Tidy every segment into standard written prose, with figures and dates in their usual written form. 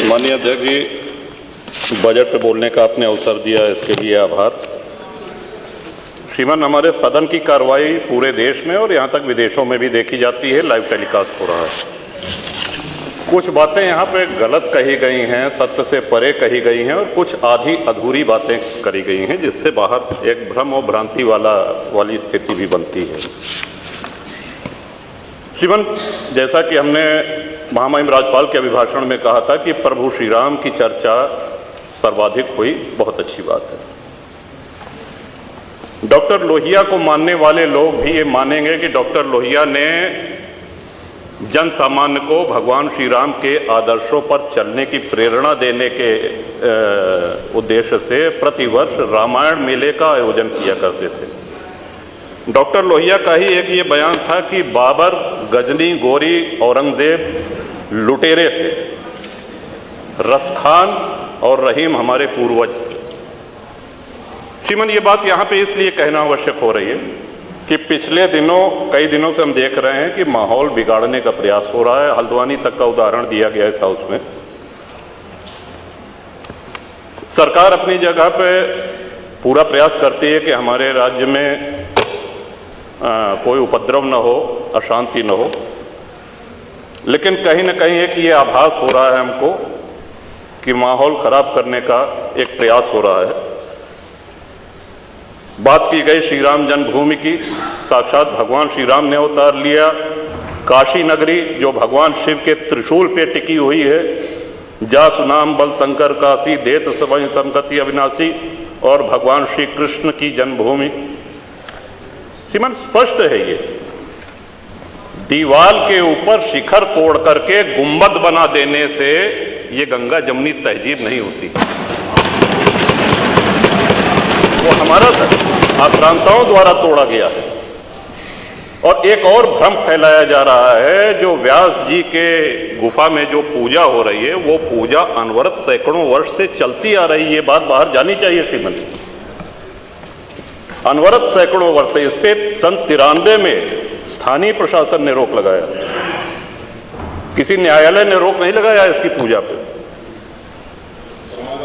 माननीय अध्यक्ष जी, बजट पे बोलने का आपने अवसर दिया, इसके लिए आभार। श्रीमान, हमारे सदन की कार्रवाई पूरे देश में और यहाँ तक विदेशों में भी देखी जाती है, लाइव टेलीकास्ट हो रहा है। कुछ बातें यहाँ पे गलत कही गई हैं, सत्य से परे कही गई हैं और कुछ आधी अधूरी बातें करी गई हैं, जिससे बाहर एक भ्रम और भ्रांति वाली स्थिति भी बनती है। श्रीमान, जैसा कि हमने महामहिम राज्यपाल के अभिभाषण में कहा था कि प्रभु श्री राम की चर्चा सर्वाधिक हुई, बहुत अच्छी बात है। डॉक्टर लोहिया को मानने वाले लोग भी ये मानेंगे कि डॉक्टर लोहिया ने जन सामान्य को भगवान श्री राम के आदर्शों पर चलने की प्रेरणा देने के उद्देश्य से प्रतिवर्ष रामायण मेले का आयोजन किया करते थे। डॉक्टर लोहिया का ही एक ये बयान था कि बाबर, गजनी, गोरी, औरंगजेब लुटेरे थे, रसखान और रहीम हमारे पूर्वज थे। श्रीमान, ये बात यहाँ पे इसलिए कहना आवश्यक हो रही है कि पिछले कई दिनों से हम देख रहे हैं कि माहौल बिगाड़ने का प्रयास हो रहा है। हल्द्वानी तक का उदाहरण दिया गया इस हाउस में। सरकार अपनी जगह पे पूरा प्रयास करती है कि हमारे राज्य में कोई उपद्रव न हो, अशांति न हो, लेकिन कहीं न कहीं एक ये आभास हो रहा है हमको कि माहौल खराब करने का एक प्रयास हो रहा है। बात की गई श्री राम जन्मभूमि की, साक्षात भगवान श्री राम ने अवतार लिया। काशी नगरी जो भगवान शिव के त्रिशूल पे टिकी हुई है, जा सुनाम बल शंकर काशी, देत सबहि संगति अविनाशी, और भगवान श्री कृष्ण की जन्मभूमि। श्रीमान, स्पष्ट है ये दीवाल के ऊपर शिखर तोड़ करके गुंबद बना देने से ये गंगा जमुनी तहजीब नहीं होती। वो हमारा आक्रांताओं द्वारा तोड़ा गया है। और एक और भ्रम फैलाया जा रहा है, जो व्यास जी के गुफा में जो पूजा हो रही है, वो पूजा अनवरत सैकड़ों वर्ष से चलती आ रही है। ये बात बाहर जानी चाहिए श्रीमान। अनवरत सैकड़ों वर्ष से, इस पे सन 93 में स्थानीय प्रशासन ने रोक लगाया, किसी न्यायालय ने रोक नहीं लगाया इसकी पूजा पे।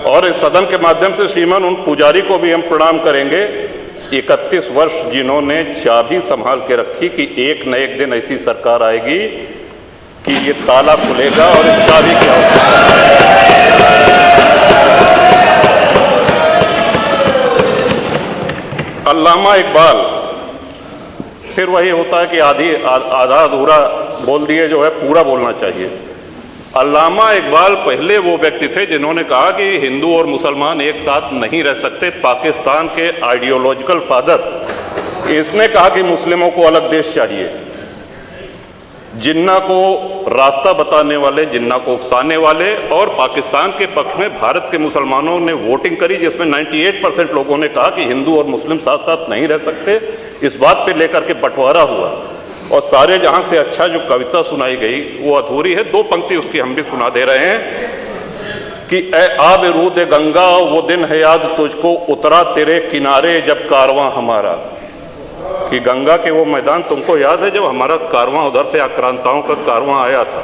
और इस सदन के माध्यम से श्रीमान उन पुजारी को भी हम प्रणाम करेंगे, 31 वर्ष जिन्होंने चाबी संभाल के रखी कि एक न एक दिन ऐसी सरकार आएगी कि ये ताला खुलेगा और इस चाबी की आवश्यकता। अल्लामा इकबाल, फिर वही होता है कि आधा अधूरा बोल दिए जो है पूरा बोलना चाहिए। अल्लामा इकबाल पहले वो व्यक्ति थे जिन्होंने कहा कि हिंदू और मुसलमान एक साथ नहीं रह सकते। पाकिस्तान के आइडियोलॉजिकल फादर, इसने कहा कि मुस्लिमों को अलग देश चाहिए। जिन्ना को रास्ता बताने वाले, जिन्ना को उकसाने वाले, और पाकिस्तान के पक्ष में भारत के मुसलमानों ने वोटिंग करी, जिसमें 98% लोगों ने कहा कि हिंदू और मुस्लिम साथ साथ नहीं रह सकते। इस बात पे लेकर के बंटवारा हुआ और सारे जहां से अच्छा जो कविता सुनाई गई वो अधूरी है। 2 पंक्ति उसकी हम भी सुना दे रहे हैं कि ए आब रूद गंगा, वो दिन है याद तुझको, उतरा तेरे किनारे जब कारवां हमारा। कि गंगा के वो मैदान तुमको याद है जब हमारा कारवां उधर से आक्रांताओं का कारवां आया था।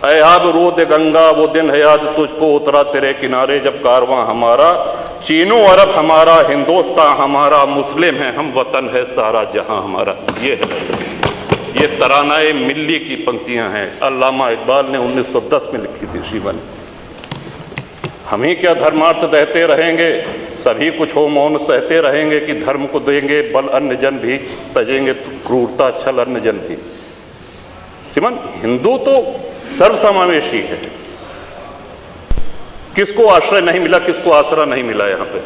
ऐ आब रूद गंगा, वो दिन है याद तुझको, उतरा तेरे किनारे जब कारवां हमारा। चीनो अरब हमारा, हिंदुस्तान हमारा, मुस्लिम है हम, वतन है सारा जहां हमारा। ये है, ये तरानाए मिल्ली की पंक्तियां हैं, अल्लामा इकबाल ने 1910 में लिखी थी। श्रीमान, हम ही क्या धर्मार्थ देते रहेंगे, सभी कुछ हो मौन सहते रहेंगे कि धर्म को देंगे बल अन्य जन भी, तजेंगे क्रूरता छल अन्य जन भी। श्रीमान, हिंदू तो सर्वसमावेशी है। किसको आश्रय नहीं मिला, किसको आसरा नहीं मिला। यहाँ पे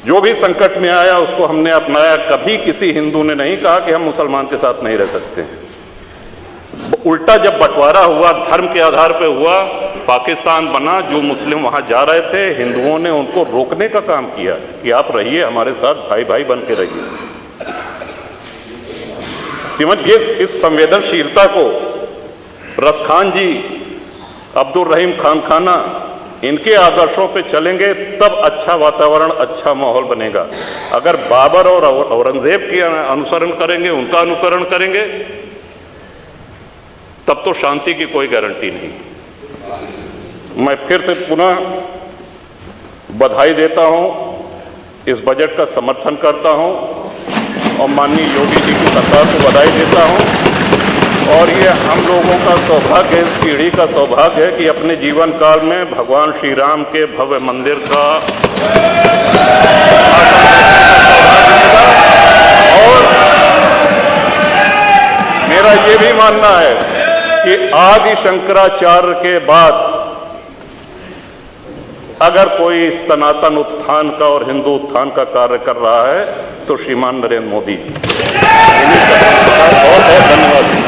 जो भी संकट में आया उसको हमने अपनाया। कभी किसी हिंदू ने नहीं कहा कि हम मुसलमान के साथ नहीं रह सकते हैं। उल्टा जब बंटवारा हुआ, धर्म के आधार पे हुआ, पाकिस्तान बना, जो मुस्लिम वहां जा रहे थे, हिंदुओं ने उनको रोकने का काम किया कि आप रहिए हमारे साथ, भाई भाई बन के रहिए। इस संवेदनशीलता को रसखान जी, अब्दुल रहीम खान खाना, इनके आदर्शों पे चलेंगे तब अच्छा वातावरण, अच्छा माहौल बनेगा। अगर बाबर और औरंगजेब के अनुसरण करेंगे, उनका अनुकरण करेंगे, तब तो शांति की कोई गारंटी नहीं। मैं फिर से पुनः बधाई देता हूं, इस बजट का समर्थन करता हूं और माननीय योगी जी की सरकार को बधाई देता हूं। और ये हम लोगों का सौभाग्य, इस पीढ़ी का सौभाग्य है कि अपने जीवन काल में भगवान श्री राम के भव्य मंदिर का और मेरा ये भी मानना है कि आदि शंकराचार्य के बाद अगर कोई सनातन उत्थान का और हिंदू उत्थान का कार्य कर रहा है तो श्रीमान नरेंद्र मोदी जी। बहुत बहुत धन्यवाद।